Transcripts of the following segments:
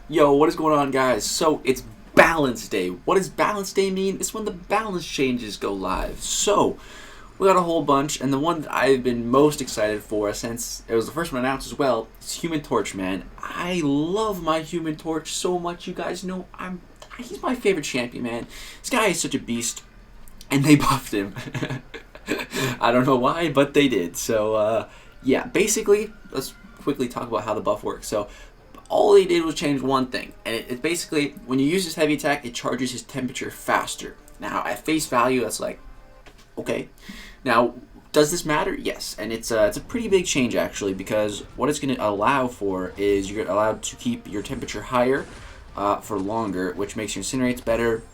Yo, what is going on, guys? So, it's balance day. What does balance day mean? It's when the balance changes go live. So, we got a whole bunch, and the one that I've been most excited for since it was the first one announced as well, is Human Torch, man. I love my Human Torch so much. You guys know he's my favorite champion, man. This guy is such a beast, and they buffed him. I don't know why, but they did. So, yeah, basically, let's quickly talk about how the buff works. So, all they did was change one thing, and it basically, when you use his heavy attack, it charges his temperature faster. Now, at face value, that's like, okay. Now, does this matter? Yes, and it's a pretty big change, actually, because what it's going to allow for is you're allowed to keep your temperature higher for longer, which makes your incinerates better,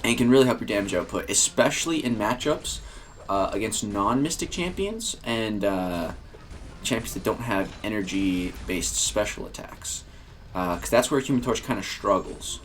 and can really help your damage output, especially in matchups against non-mystic champions and champions that don't have energy-based special attacks, because that's where Human Torch kind of struggles.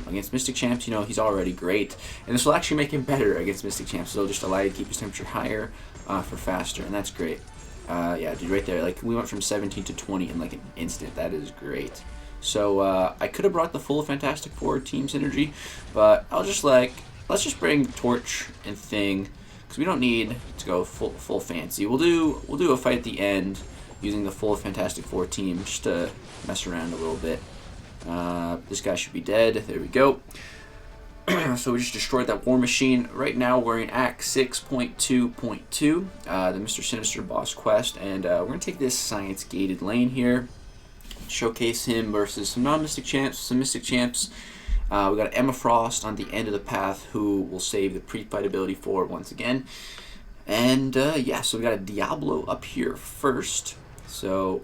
Against Mystic Champs, you know, he's already great, and this will actually make him better against Mystic Champs, so it'll just allow you to keep his temperature higher for faster, and that's great. Yeah, dude, right there, like, we went from 17 to 20 in, like, an instant. That is great. So, I could have brought the full Fantastic Four team synergy, but I was just like, let's just bring Torch and Thing, because we don't need to go full fancy. We'll do a fight at the end using the full Fantastic Four team just to mess around a little bit. This guy should be dead. There we go. So we just destroyed that war machine. Right now we're in Act 6.2.2, the Mr. Sinister boss quest, and we're gonna take this science gated lane here, showcase him versus some non-mystic champs, some mystic champs. We got Emma Frost on the end of the path, who will save the pre-fight ability for once again. And yeah, so we got a Diablo up here first. So,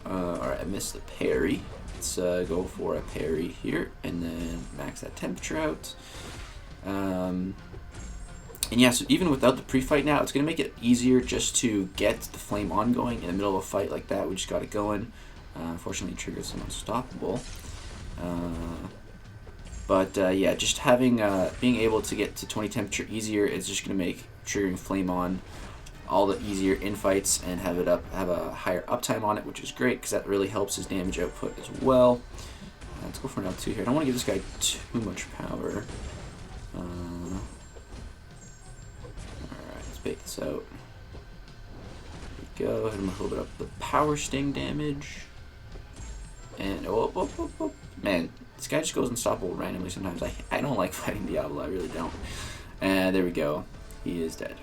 alright, I missed the parry. Let's go for a parry here, and then max that temperature out. And yeah, so even without the pre-fight now, it's going to make it easier just to get the flame ongoing in the middle of a fight like that. We just got it going. Unfortunately, it triggers some unstoppable. But yeah, just having being able to get to 20 temperature easier is just going to make triggering flame on all the easier in fights and have a higher uptime on it, which is great because that really helps his damage output as well. Let's go for an L2 here. I don't want to give this guy too much power. Alright, let's bait this out. There we go. Hit him a little bit up the power sting damage. And oh, man, this guy just goes unstoppable randomly sometimes. I don't like fighting Diablo, I really don't. And there we go. He is dead.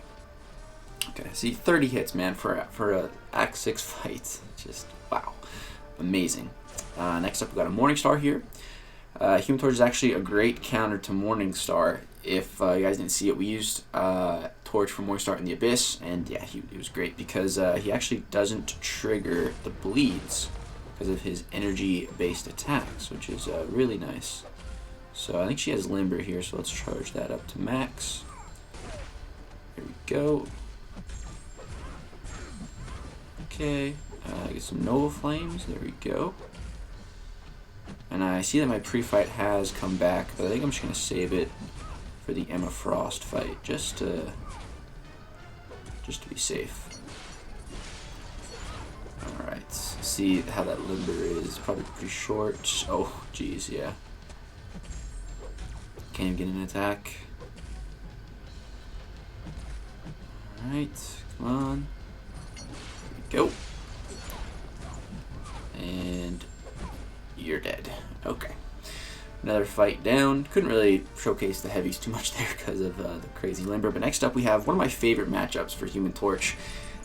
Okay, see, 30 hits, man, for a Act 6 fight. Just, wow. Amazing. Next up, we got a Morningstar here. Human Torch is actually a great counter to Morningstar. If you guys didn't see it, we used Torch for Morningstar in the Abyss, and yeah, he was great because he actually doesn't trigger the bleeds because of his energy-based attacks, which is really nice. So I think she has Limber here, so let's charge that up to max. Here we go. Okay, get some Nova Flames, there we go. And I see that my pre-fight has come back, but I think I'm just going to save it for the Emma Frost fight, just to be safe. Alright, see how that Limber is, probably pretty short. Oh, geez, yeah. Can't even get an attack. Alright, come on. Go. And you're dead. Okay. Another fight down. Couldn't really showcase the heavies too much there because of the crazy Limber. But next up we have one of my favorite matchups for Human Torch,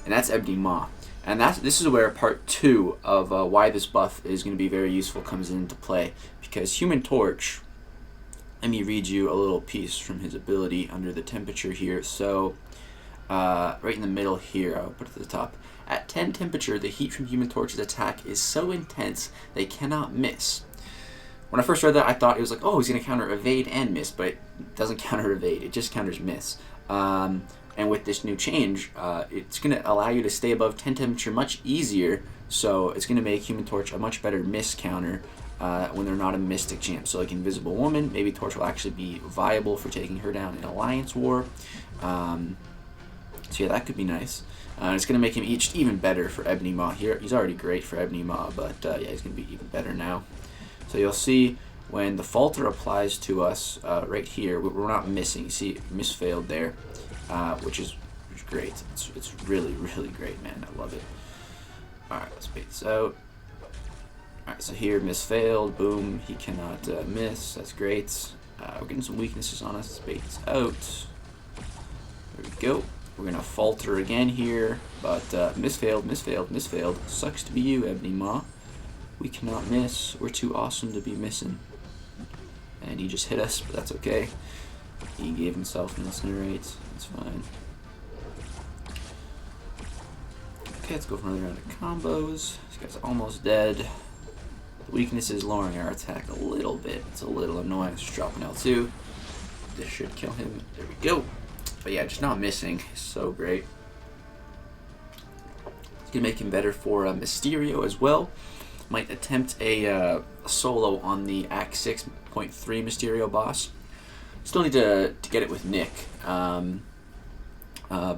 and that's Ebony Maw. And this is where part 2 of why this buff is going to be very useful comes into play. Because Human Torch, let me read you a little piece from his ability under the temperature here. So, right in the middle here, I'll put it at the top. At 10 temperature, the heat from Human Torch's attack is so intense they cannot miss. When I first read that, I thought it was like, oh, he's going to counter evade and miss, but it doesn't counter evade, it just counters miss. And with this new change, it's going to allow you to stay above 10 temperature much easier, so it's going to make Human Torch a much better miss counter when they're not a Mystic champ. So like Invisible Woman, maybe Torch will actually be viable for taking her down in Alliance War. So yeah, that could be nice. It's going to make him even better for Ebony Maw here. He's already great for Ebony Maw, but yeah, he's going to be even better now. So you'll see when the falter applies to us right here, we're not missing. You see, misfailed there, which is great. It's really, really great, man. I love it. All right, let's bait this out. All right, so here, misfailed. Boom, he cannot miss. That's great. We're getting some weaknesses on us. Let's bait this out. There we go. We're gonna falter again here, but misfailed, misfailed, misfailed. Sucks to be you, Ebony Maw. We cannot miss. We're too awesome to be missing. And he just hit us, but that's okay. He gave himself an incinerate. That's fine. Okay, let's go for another round of combos. This guy's almost dead. The weakness is lowering our attack a little bit. It's a little annoying. It's just dropping L2. This should kill him. There we go. But yeah, just not missing. So great. It's gonna make him better for Mysterio as well. Might attempt a solo on the Act 6.3 Mysterio boss. Still need to get it with Nick. But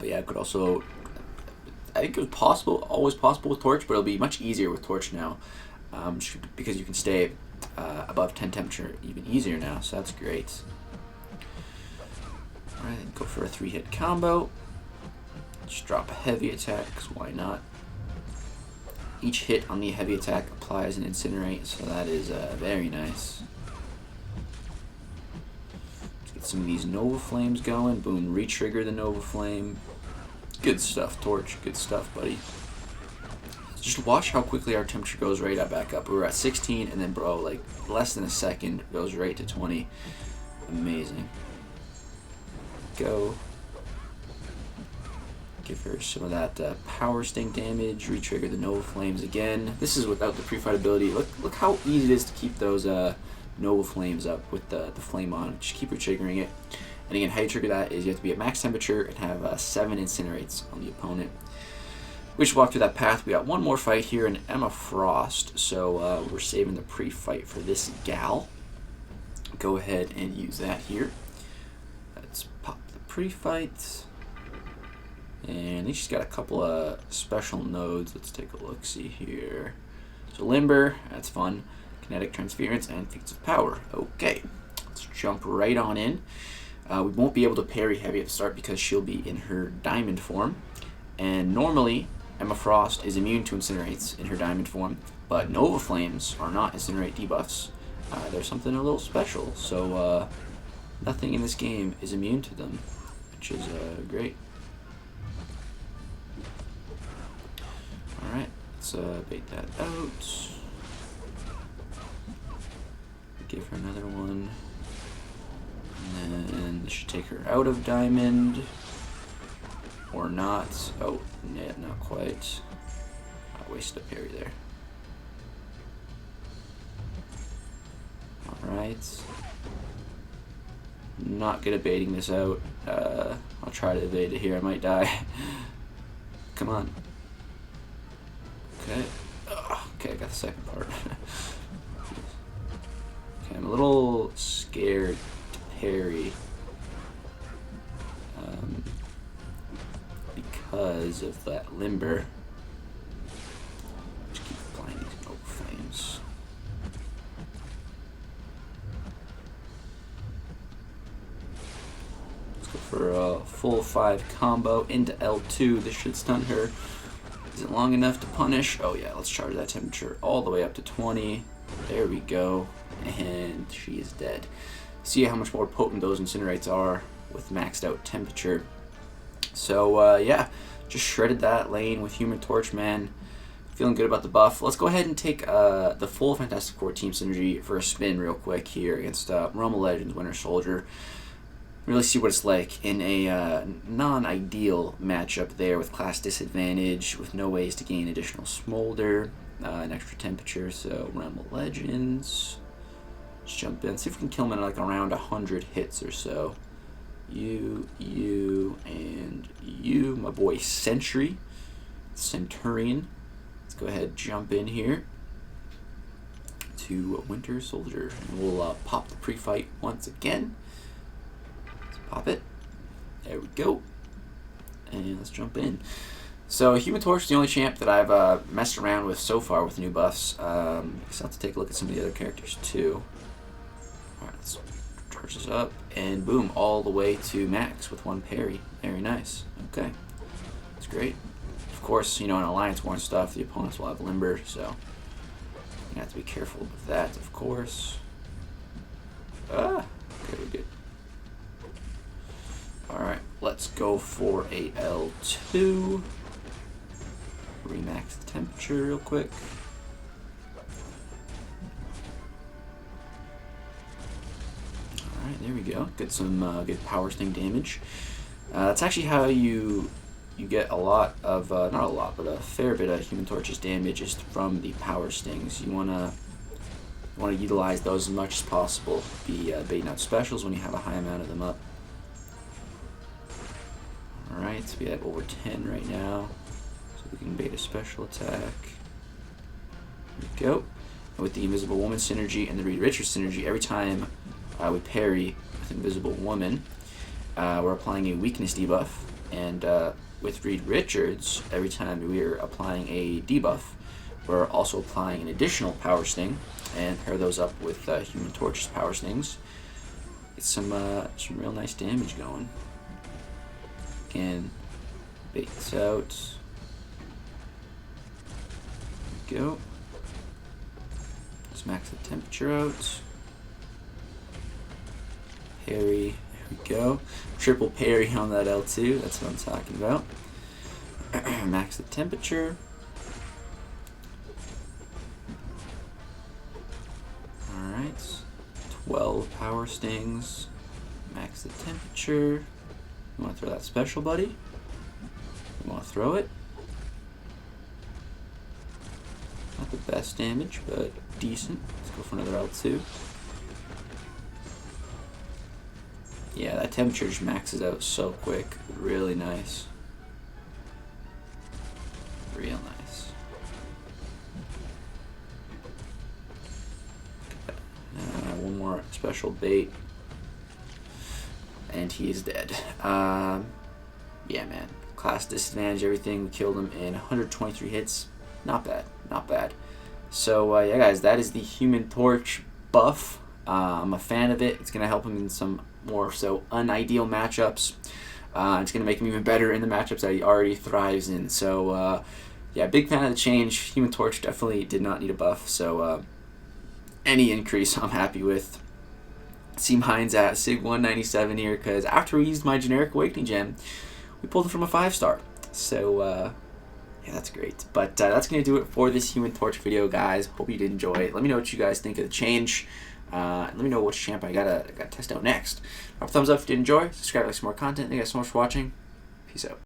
yeah, I could also. I think it was possible, always possible with Torch, but it'll be much easier with Torch now, because you can stay above 10 temperature even easier now. So that's great. All right, go for a 3-hit combo. Just drop a heavy attack, because why not? Each hit on the heavy attack applies an incinerate, so that is very nice. Let's get some of these Nova Flames going. Boom, re-trigger the Nova Flame. Good stuff, Torch. Good stuff, buddy. Just watch how quickly our temperature goes right back up. We were at 16, and then, bro, like less than a second, goes right to 20. Amazing. Go. Give her some of that power sting damage. Re-trigger the Nova Flames again. This is without the pre-fight ability. Look how easy it is to keep those Nova Flames up with the flame on. Just keep re-triggering it. And again, how you trigger that is you have to be at max temperature and have 7 incinerates on the opponent. We just walk through that path. We got one more fight here in Emma Frost. So we're saving the pre-fight for this gal. Go ahead and use that here. Let's pop the pre-fight. And I think she's got a couple of special nodes. Let's take a look-see here. So Limber, that's fun. Kinetic Transference and Feats of Power. Okay, let's jump right on in. We won't be able to parry Heavy at the start because she'll be in her Diamond form. And normally, Emma Frost is immune to Incinerates in her Diamond form, but Nova Flames are not Incinerate debuffs. They're something a little special, so nothing in this game is immune to them, which is great. Alright, let's bait that out. Give her another one. And then this should take her out of Diamond. Or not. Oh, yeah, not quite. I wasted a parry there. Alright. Not good at baiting this out. I'll try to evade it here. I might die. Come on. Okay. Okay, I got the second part. Okay, I'm a little scared to parry. Because of that Limber. Just keep applying these Nova Flames. Let's go for a full 5 combo into L2. This should stun her. Is it long enough to punish? Oh yeah, let's charge that temperature all the way up to 20. There we go. And she is dead. See how much more potent those Incinerates are with maxed out temperature. So yeah, just shredded that lane with Human Torch, man. Feeling good about the buff. Let's go ahead and take the full Fantastic Four team synergy for a spin real quick here against Realm of Legends Winter Soldier. Really see what it's like in a non-ideal matchup there with class disadvantage, with no ways to gain additional smolder, and extra temperature. So Realm of Legends. Let's jump in. See if we can kill him in like around 100 hits or so. You, and you, my boy Sentry, Centurion. Let's go ahead and jump in here to Winter Soldier. And we'll pop the pre-fight once again. Let's pop it. There we go. And let's jump in. So Human Torch is the only champ that I've messed around with so far with new buffs. I guess I'll have to take a look at some of the other characters too. Alright, let's charge this up, and boom, all the way to max with 1 parry. Very nice. Okay, that's great. Of course, you know, in Alliance War and stuff, the opponents will have Limber, so you have to be careful with that, of course. Okay, we're good. Alright, let's go for a L2. Remax the temperature real quick. Alright, there we go. Get some good power sting damage. That's actually how you get a lot of, not a lot, but a fair bit of Human Torch's damage is from the power stings. You wanna utilize those as much as possible. Be baiting out specials when you have a high amount of them up. Alright, so we have over 10 right now. So we can bait a special attack. There we go. And with the Invisible Woman synergy and the Reed Richards synergy, every time we parry with Invisible Woman, we're applying a weakness debuff. And with Reed Richards, every time we're applying a debuff, we're also applying an additional power sting, and pair those up with Human Torch's power stings. Get some real nice damage going. Again, bait this out. There we go. Let's max the temperature out. Parry. There we go. Triple parry on that L2. That's what I'm talking about. Max the temperature. Alright. 12 power stings. Max the temperature. You want to throw that special, buddy? You want to throw it? Not the best damage, but decent. Let's go for another L2. Yeah, that temperature just maxes out so quick. Really nice. Real nice. One more special bait. And he is dead. Yeah, man. Class disadvantage, everything. We killed him in 123 hits. Not bad. Not bad. So, yeah, guys, that is the Human Torch buff. I'm a fan of it. It's going to help him in some more so unideal matchups. It's going to make him even better in the matchups that he already thrives in. So, yeah, big fan of the change. Human Torch definitely did not need a buff. So, any increase I'm happy with. See mine's at Sig 197 here, because after we used my generic Awakening Gem, we pulled it from a 5-star. So, yeah, that's great. But that's going to do it for this Human Torch video, guys. Hope you did enjoy it. Let me know what you guys think of the change. Let me know which champ I gotta test out next. Drop a thumbs up if you did enjoy. Subscribe to like some more content. Thank you guys so much for watching. Peace out.